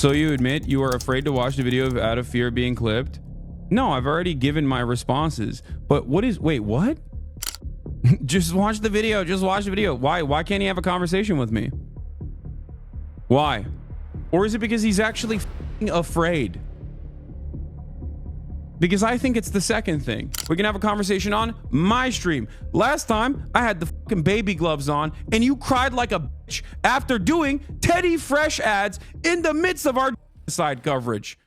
So you admit you are afraid to watch the video out of fear of being clipped? No, I've already given my responses. But wait, what? Just watch the video. Just watch the video. Why can't he have a conversation with me? Why? Or is it because he's actually afraid? Because I think it's the second thing. We can have a conversation on my stream. Last time I had the fucking baby gloves on and you cried like a bitch after doing Teddy Fresh ads in the midst of our side coverage.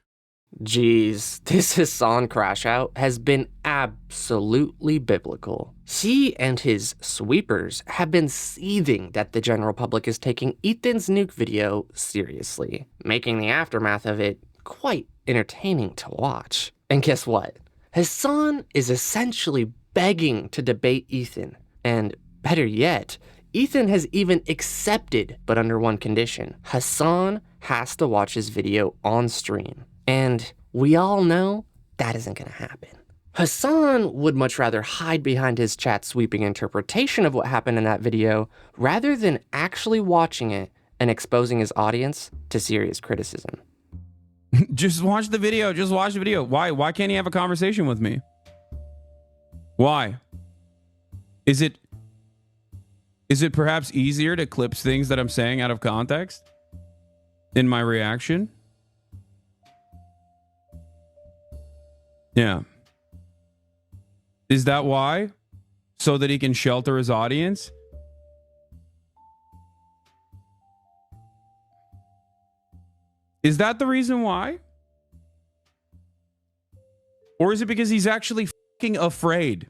Jeez, this Hasan crash out has been absolutely biblical. He and his sweepers have been seething that the general public is taking Ethan's nuke video seriously, making the aftermath of it quite entertaining to watch. And guess what? Hasan is essentially begging to debate Ethan. And better yet, Ethan has even accepted, but under one condition. Hasan has to watch his video on stream. And we all know that isn't going to happen. Hasan would much rather hide behind his chat sweeping interpretation of what happened in that video rather than actually watching it and exposing his audience to serious criticism. Just watch the video. Just watch the video. Why can't he have a conversation with me? Why? Is it perhaps easier to clip things that I'm saying out of context in my reaction? Yeah. Is that why? So that he can shelter his audience? Is that the reason why? Or is it because he's actually fucking afraid?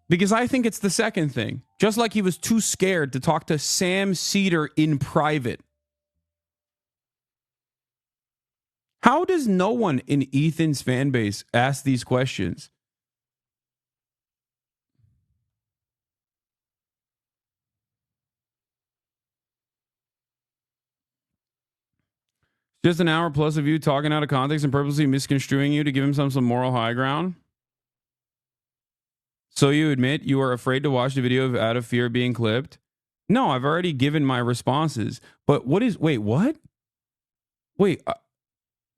Because I think it's the second thing. Just like he was too scared to talk to Sam Cedar in private. How does no one in Ethan's fan base ask these questions? Just an hour plus of you talking out of context and purposely misconstruing you to give him some moral high ground? So you admit you are afraid to watch the video out of fear of being clipped? No, I've already given my responses. But wait, what? Wait,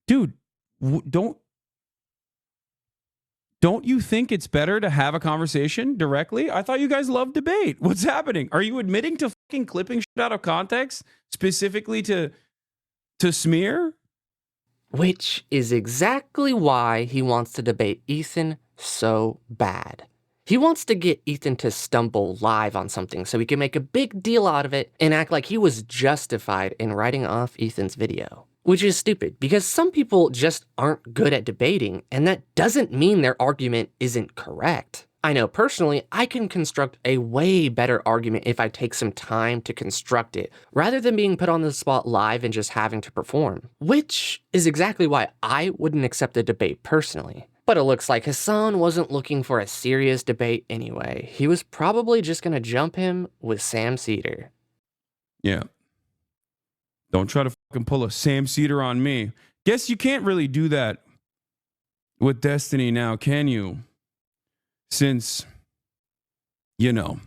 dude, don't you think it's better to have a conversation directly? I thought you guys love debate. What's happening? Are you admitting to fucking clipping shit out of context specifically to smear? Which is exactly why he wants to debate Ethan so bad. He wants to get Ethan to stumble live on something so he can make a big deal out of it and act like he was justified in writing off Ethan's video. Which is stupid, because some people just aren't good at debating, and that doesn't mean their argument isn't correct. I know personally, I can construct a way better argument if I take some time to construct it, rather than being put on the spot live and just having to perform. Which is exactly why I wouldn't accept a debate personally. But it looks like Hasan wasn't looking for a serious debate anyway. He was probably just gonna jump him with Sam Cedar. Yeah. Don't try to fucking pull a Sam Cedar on me. Guess you can't really do that with Destiny now, can you? Since, you know,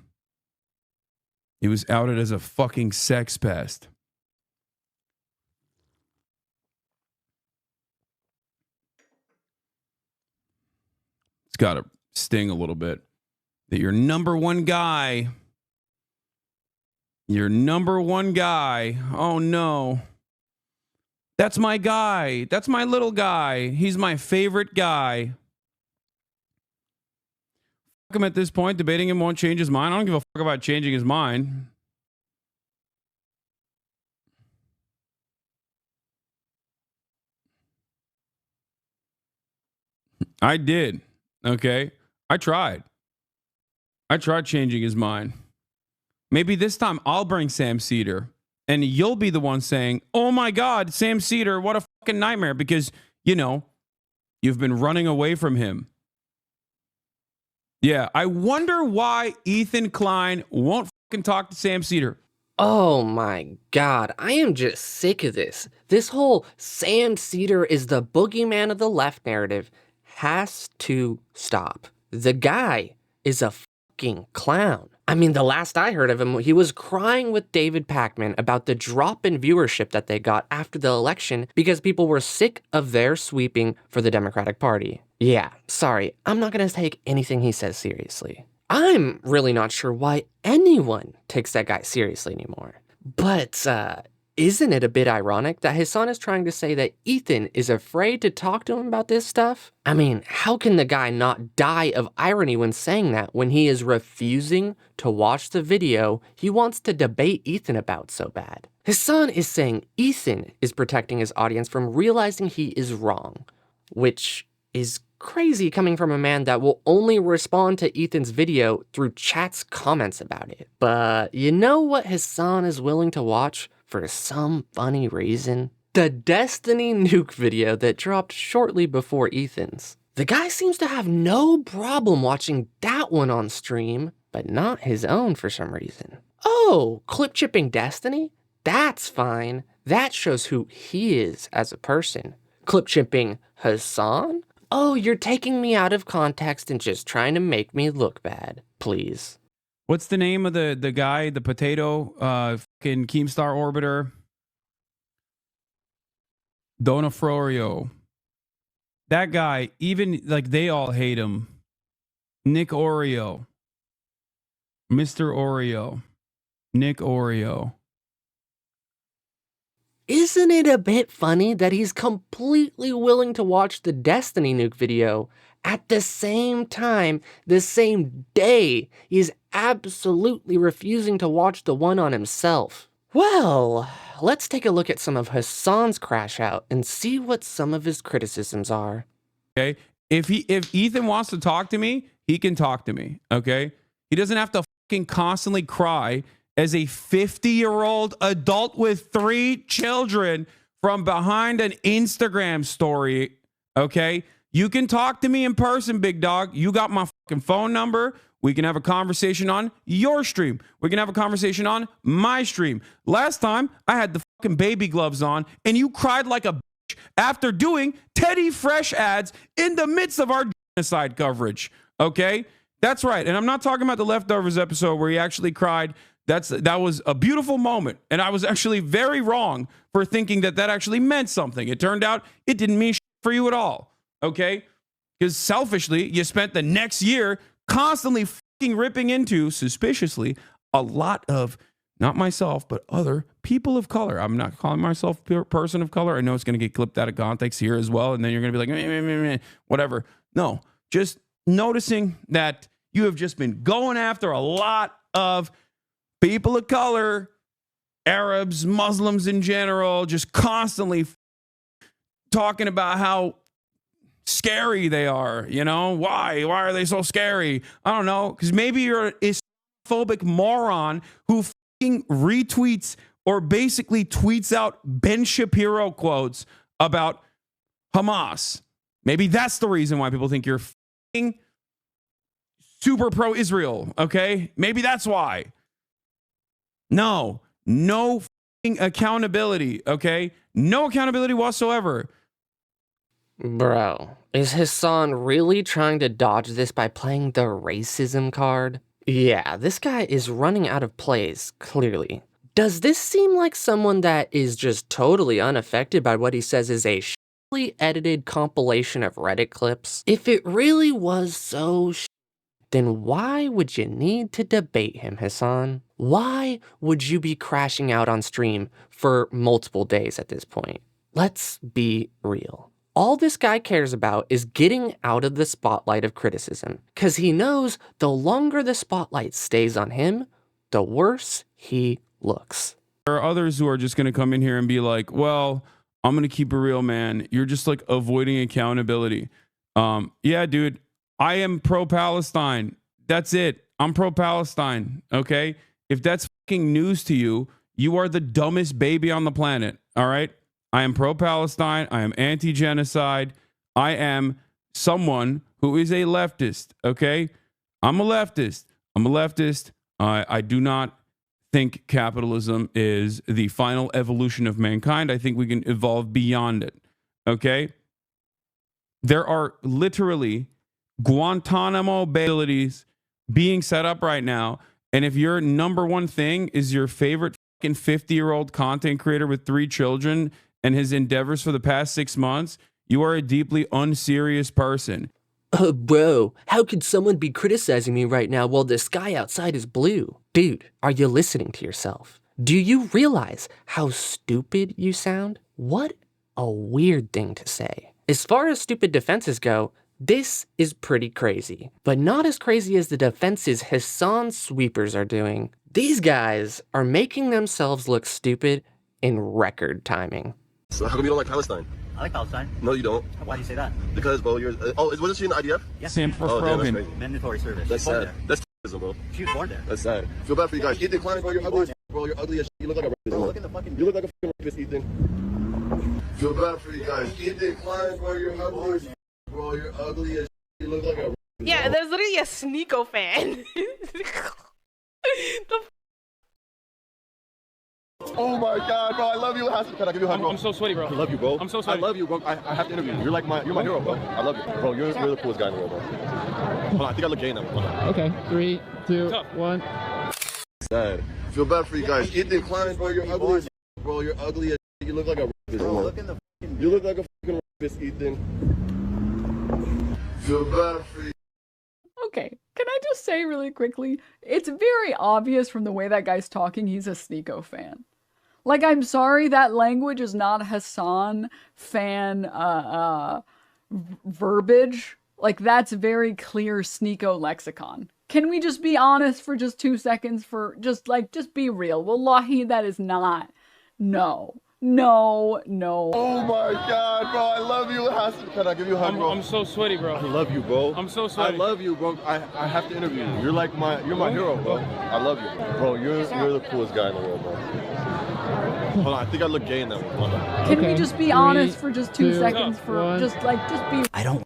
he was outed as a fucking sex pest. It's got to sting a little bit that your number one guy, oh no. That's my guy. That's my little guy. He's my favorite guy. Fuck him at this point. Debating him won't change his mind. I don't give a fuck about changing his mind. I did. Okay. I tried changing his mind. Maybe this time I'll bring Sam Cedar and you'll be the one saying, oh my God, Sam Cedar, what a fucking nightmare. Because, you know, you've been running away from him. Yeah. I wonder why Ethan Klein won't fucking talk to Sam Cedar. Oh my God, I am just sick of this. This whole Sam Cedar is the boogeyman of the left narrative has to stop. The guy is a fucking clown. I mean, the last I heard of him, he was crying with David Pakman about the drop in viewership that they got after the election because people were sick of their sweeping for the Democratic Party. Yeah, sorry, I'm not gonna take anything he says seriously. I'm really not sure why anyone takes that guy seriously anymore. But, isn't it a bit ironic that Hasan is trying to say that Ethan is afraid to talk to him about this stuff? I mean, how can the guy not die of irony when saying that when he is refusing to watch the video he wants to debate Ethan about so bad? Hasan is saying Ethan is protecting his audience from realizing he is wrong, which is crazy coming from a man that will only respond to Ethan's video through chat's comments about it. But you know what Hasan is willing to watch for some funny reason? The Destiny nuke video that dropped shortly before Ethan's. The guy seems to have no problem watching that one on stream, but not his own for some reason. Oh, clip chipping Destiny? That's fine. That shows who he is as a person. Clip chipping Hasan? Oh, you're taking me out of context and just trying to make me look bad. Please. What's the name of the guy, the potato, fucking Keemstar orbiter? Donofrio. That guy, even like they all hate him. Nick Oreo. Mr. Oreo. Nick Oreo. Isn't it a bit funny that he's completely willing to watch the Destiny nuke video at the same time, the same day, he's absolutely refusing to watch the one on himself? Well, let's take a look at some of Hasan's crash out and see what some of his criticisms are. Okay, if Ethan wants to talk to me, he can talk to me. Okay, he doesn't have to fucking constantly cry as a 50-year-old adult with 3 children from behind an Instagram story. Okay, you can talk to me in person, big dog. You got my fucking phone number. We can have a conversation on your stream. We can have a conversation on my stream. Last time, I had the fucking baby gloves on, and you cried like a bitch after doing Teddy Fresh ads in the midst of our genocide coverage. Okay? That's right. And I'm not talking about the Leftovers episode where he actually cried. That was a beautiful moment. And I was actually very wrong for thinking that actually meant something. It turned out it didn't mean shit for you at all. Okay? Because selfishly, you spent the next year constantly fucking ripping into, suspiciously, a lot of, not myself, but other people of color. I'm not calling myself a person of color. I know it's going to get clipped out of context here as well. And then you're going to be like, meh, meh, meh, whatever. No, just noticing that you have just been going after a lot of people of color, Arabs, Muslims in general, just constantly talking about how scary they are. You know, why are they so scary? I don't know, because maybe you're a Islamophobic moron who fucking retweets or basically tweets out Ben Shapiro quotes about Hamas. Maybe that's the reason why people think you're fucking super pro-Israel. Okay, maybe that's why. No fucking accountability. Okay, no accountability whatsoever. Bro, is Hasan really trying to dodge this by playing the racism card? Yeah, this guy is running out of plays, clearly. Does this seem like someone that is just totally unaffected by what he says is a shitty edited compilation of Reddit clips? If it really was so then why would you need to debate him, Hasan? Why would you be crashing out on stream for multiple days at this point? Let's be real. All this guy cares about is getting out of the spotlight of criticism, because he knows the longer the spotlight stays on him, the worse he looks. There are others who are just going to come in here and be like, well, I'm going to keep it real, man. You're just like avoiding accountability. Yeah, dude, I am pro-Palestine. That's it. I'm pro-Palestine. Okay. If that's fucking news to you, you are the dumbest baby on the planet. All right. I am pro-Palestine. I am anti-genocide. I am someone who is a leftist. Okay. I'm a leftist. I do not think capitalism is the final evolution of mankind. I think we can evolve beyond it. Okay. There are literally Guantanamo Bay facilities being set up right now, And if your number one thing is your favorite fucking 50-year-old content creator with 3 children and his endeavors for the past 6 months, you are a deeply unserious person. Bro, how could someone be criticizing me right now while the sky outside is blue? Dude, are you listening to yourself? Do you realize how stupid you sound? What a weird thing to say. As far as stupid defenses go, this is pretty crazy, but not as crazy as the defenses Hasan's sweepers are doing. These guys are making themselves look stupid in record timing. So how come you don't like Palestine? I like Palestine. No, you don't. Why do you say that? Because, bro, you're... wasn't she in the IDF? Yes. Same for Oh, damn, that's Frogan. crazy. Mandatory service. That's She was sad. born That's terrorism, bro. there. She was born there. That's sad. Feel bad for you guys. Ethan Klein, bro, you're ugly as bro. You're ugly as You look like a rapist. Bro, look at the fucking... You look like a fucking rapist, Ethan. Feel bad for you guys. Ethan Klein, bro, you're ugly as bro. You're ugly as You look like a rapist. Yeah, there's literally a Sneeko fan. The Oh my god, bro, I love you, Hasan. Can I give you a hug, bro? I'm so sweaty, bro. I love you, bro. I'm so sweaty. I love you, bro. I have to interview you. You're my hero, bro. I love you. Bro, you're the coolest guy in the world, bro. Hold on, I think I look gay now. Hold on. Okay, 3, 2, 1. Sad. Feel bad for you guys. Ethan Klein, bro, you're ugly as bro. You're ugly as You look like a rapist, Bro, bro. look at the fucking... You look like a fucking rapist, Ethan. Feel bad for you. Okay, can I just say really quickly, it's very obvious from the way that guy's talking he's a Sneeko fan. Like, I'm sorry, that language is not Hasan fan verbiage. Like, that's very clear Sneeko lexicon. Can we just be honest for just 2 seconds for just be real? Wallahi, that is not. No. No. Oh my god, bro, I love you, Hasan. Can I give you a hug, bro? I'm so sweaty, bro. I love you, bro. I'm so sweaty. I love you, bro. I have to interview you. You're my hero, bro. I love you, bro. You're the coolest guy in the world, bro. Hold on, I think I look gay in that one. Hold on. Can we Okay, just be 3, honest for just 2 2, seconds for 1. just be. I don't...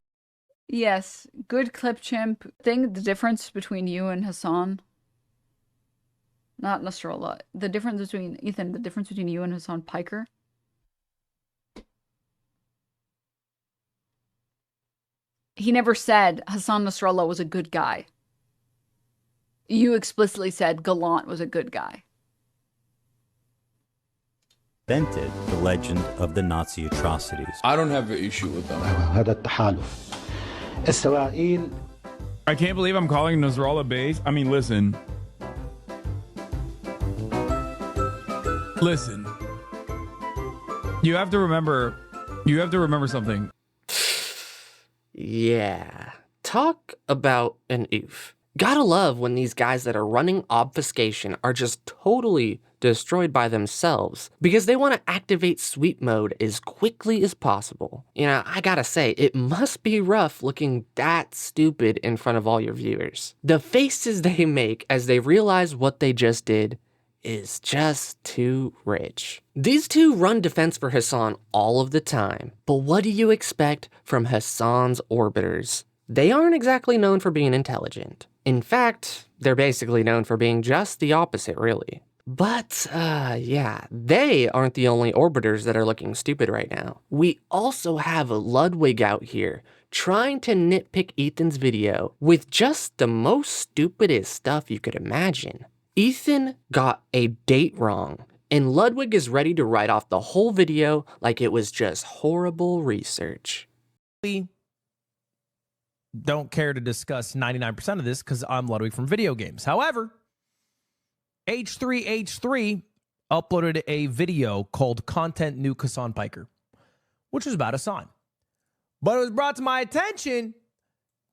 Yes, good clip, chimp. Think the difference between you and Hasan. Not Nasrallah. The difference between Ethan. The difference between you and Hasan Piker. He never said Hasan Nasrallah was a good guy. You explicitly said Gallant was a good guy. Invented the legend of the Nazi atrocities. I don't have an issue with them. هذا التحالف إسرائيل. I can't believe I'm calling Nasrallah base. I mean, listen. You have to remember something. Yeah. Talk about an oof. Gotta love when these guys that are running obfuscation are just totally destroyed by themselves because they want to activate sweep mode as quickly as possible. You know, I gotta say, it must be rough looking that stupid in front of all your viewers. The faces they make as they realize what they just did is just too rich. These two run defense for Hasan all of the time, but what do you expect from Hasan's orbiters? They aren't exactly known for being intelligent. In fact, they're basically known for being just the opposite, really. But, yeah, they aren't the only orbiters that are looking stupid right now. We also have Ludwig out here trying to nitpick Ethan's video with just the most stupidest stuff you could imagine. Ethan got a date wrong, and Ludwig is ready to write off the whole video like it was just horrible research. Don't care to discuss 99% of this because I'm Ludwig from video games. However, H3H3 uploaded a video called Content Nuke Hasan Piker, which was about Hasan. But it was brought to my attention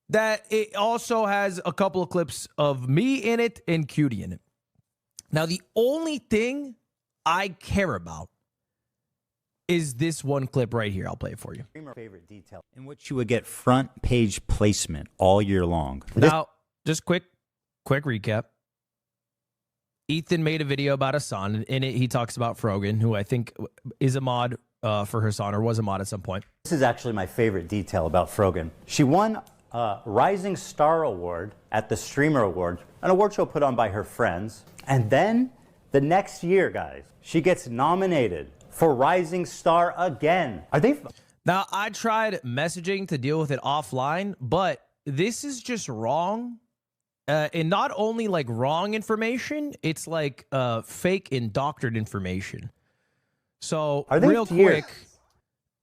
that it also has a couple of clips of me in it and Cutie in it. Now, the only thing I care about is this one clip right here. I'll play it for you. Favorite detail in which you would get front page placement all year long. Now, just quick recap. Ethan made a video about Hasan. In it, he talks about Frogan, who I think is a mod for Hasan, or was a mod at some point. This is actually my favorite detail about Frogan. She won a Rising Star Award at the Streamer Awards, an award show put on by her friends. And then the next year, guys, she gets nominated for Rising Star again. Are they? Now, I tried messaging to deal with it offline, but this is just wrong and not only like wrong information, it's like fake and doctored information. So Are they real here?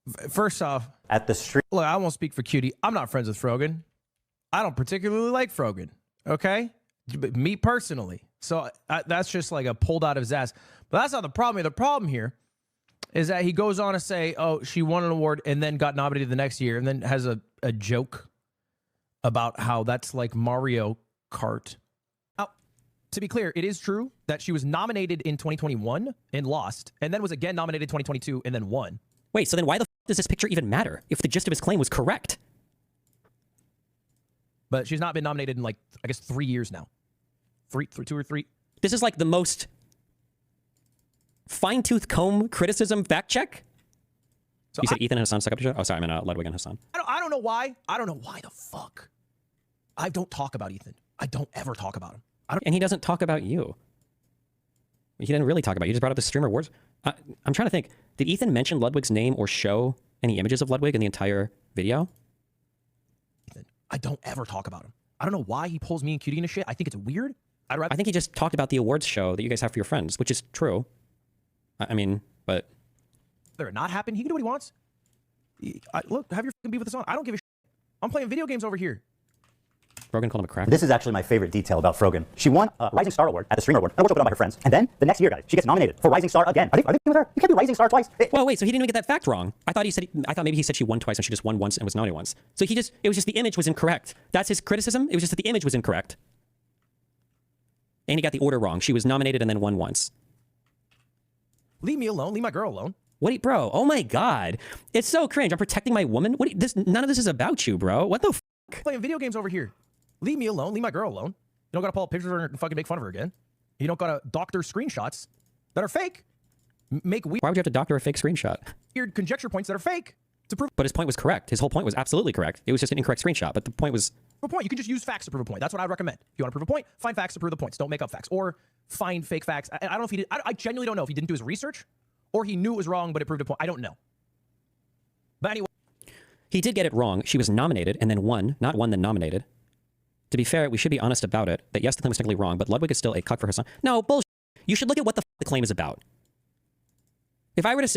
quick, first off, At the stream. look, I won't speak for Cutie. I'm not friends with Frogan. I don't particularly like Frogan. Okay, me personally. So that's just like a pulled out of his ass. But that's not the problem. The problem here is that he goes on to say, oh, she won an award and then got nominated the next year, and then has a joke about how that's like Mario Kart. Now, to be clear, it is true that she was nominated in 2021 and lost, and then was again nominated in 2022 and then won. Wait, so then why the f does this picture even matter if the gist of his claim was correct? But she's not been nominated in like, I guess, 3 years now. 2 or 3. This is like the most fine-tooth comb criticism fact check. So you said Ethan and Hasan stuck up to each other? Oh, sorry, I meant Ludwig and Hasan. I don't know why. I don't know why the fuck. I don't talk about Ethan. I don't ever talk about him. And he doesn't talk about you. He didn't really talk about you. He just brought up the streamer awards. I'm trying to think. Did Ethan mention Ludwig's name or show any images of Ludwig in the entire video? Ethan, I don't ever talk about him. I don't know why he pulls me and Cutie into shit. I think it's weird. I think he just talked about the awards show that you guys have for your friends, which is true. I mean, but... Whether it not happen, he can do what he wants. Look, have your fucking beef with this on. I don't give a shit. I'm playing video games over here. Frogan called him a cracker. This is actually my favorite detail about Frogan. She won a Rising Star Award at the Streamer Award, an award show put on by her friends. And then, the next year, guys, she gets nominated for Rising Star again. Are they with her? You can't be Rising Star twice. Well, wait, so he didn't even get that fact wrong. I thought maybe he said she won twice and she just won once and was nominated once. So it was just the image was incorrect. That's his criticism? It was just that the image was incorrect. And he got the order wrong. She was nominated and then won once. Leave me alone. Leave my girl alone. Bro? Oh my God. It's so cringe. I'm protecting my woman? None of this is about you, bro. What the f? Playing video games over here. Leave me alone. Leave my girl alone. You don't gotta pull up pictures of her and fucking make fun of her again. You don't gotta doctor screenshots that are fake. Why would you have to doctor a fake screenshot? Weird conjecture points that are fake to prove. But his point was correct. His whole point was absolutely correct. It was just an incorrect screenshot. But the point was... Prove a point. You can just use facts to prove a point. That's what I would recommend. If you want to prove a point, find facts to prove the points. Don't make up facts. Or find fake facts. I don't know if he did. I genuinely don't know if he didn't do his research or he knew it was wrong, but it proved a point. I don't know. But anyway. He did get it wrong. She was nominated and then won. Not won, then nominated. To be fair, we should be honest about it. That yes, the claim was technically wrong, but Ludwig is still a cuck for Hasan. No, bullshit. You should look at what the claim is about. If I were to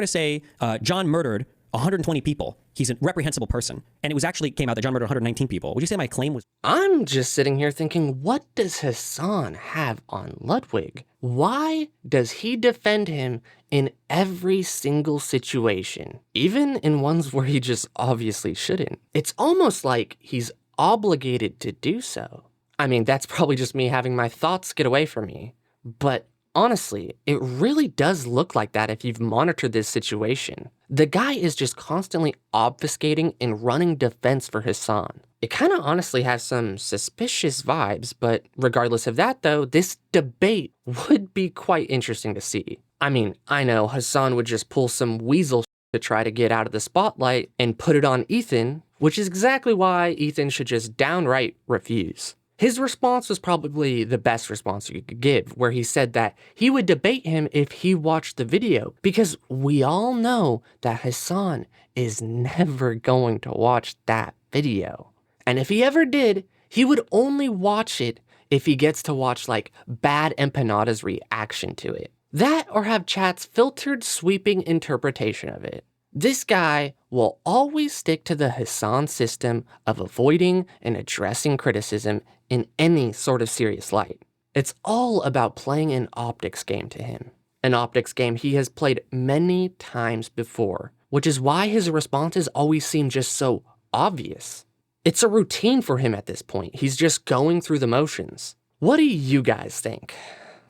say, John murdered 120 people, he's a reprehensible person, and it was actually came out that John murdered 119 people, would you say my claim was... I'm just sitting here thinking, what does Hasan have on Ludwig? Why does he defend him in every single situation, even in ones where he just obviously shouldn't? It's almost like he's obligated to do so. I mean, that's probably just me having my thoughts get away from me, but honestly, it really does look like that if you've monitored this situation. The guy is just constantly obfuscating and running defense for Hasan. It kind of honestly has some suspicious vibes, but regardless of that though, this debate would be quite interesting to see. I mean, I know Hasan would just pull some weasel to try to get out of the spotlight and put it on Ethan, which is exactly why Ethan should just downright refuse. His response was probably the best response you could give, where he said that he would debate him if he watched the video, because we all know that Hasan is never going to watch that video. And if he ever did, he would only watch it if he gets to watch like Bad Empanada's reaction to it. That or have chat's filtered, sweeping interpretation of it. This guy will always stick to the Hasan system of avoiding and addressing criticism in any sort of serious light. It's all about playing an optics game to him. An optics game he has played many times before, which is why his responses always seem just so obvious. It's a routine for him at this point. He's just going through the motions. What do you guys think?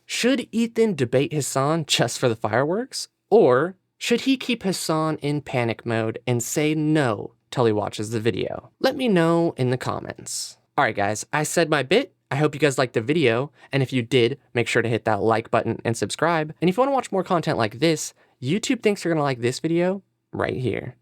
Should Ethan debate Hasan just for the fireworks? Or should he keep Hasan in panic mode and say no till he watches the video? Let me know in the comments. Alright guys, I said my bit. I hope you guys liked the video, and if you did, make sure to hit that like button and subscribe. And if you want to watch more content like this, YouTube thinks you're going to like this video right here.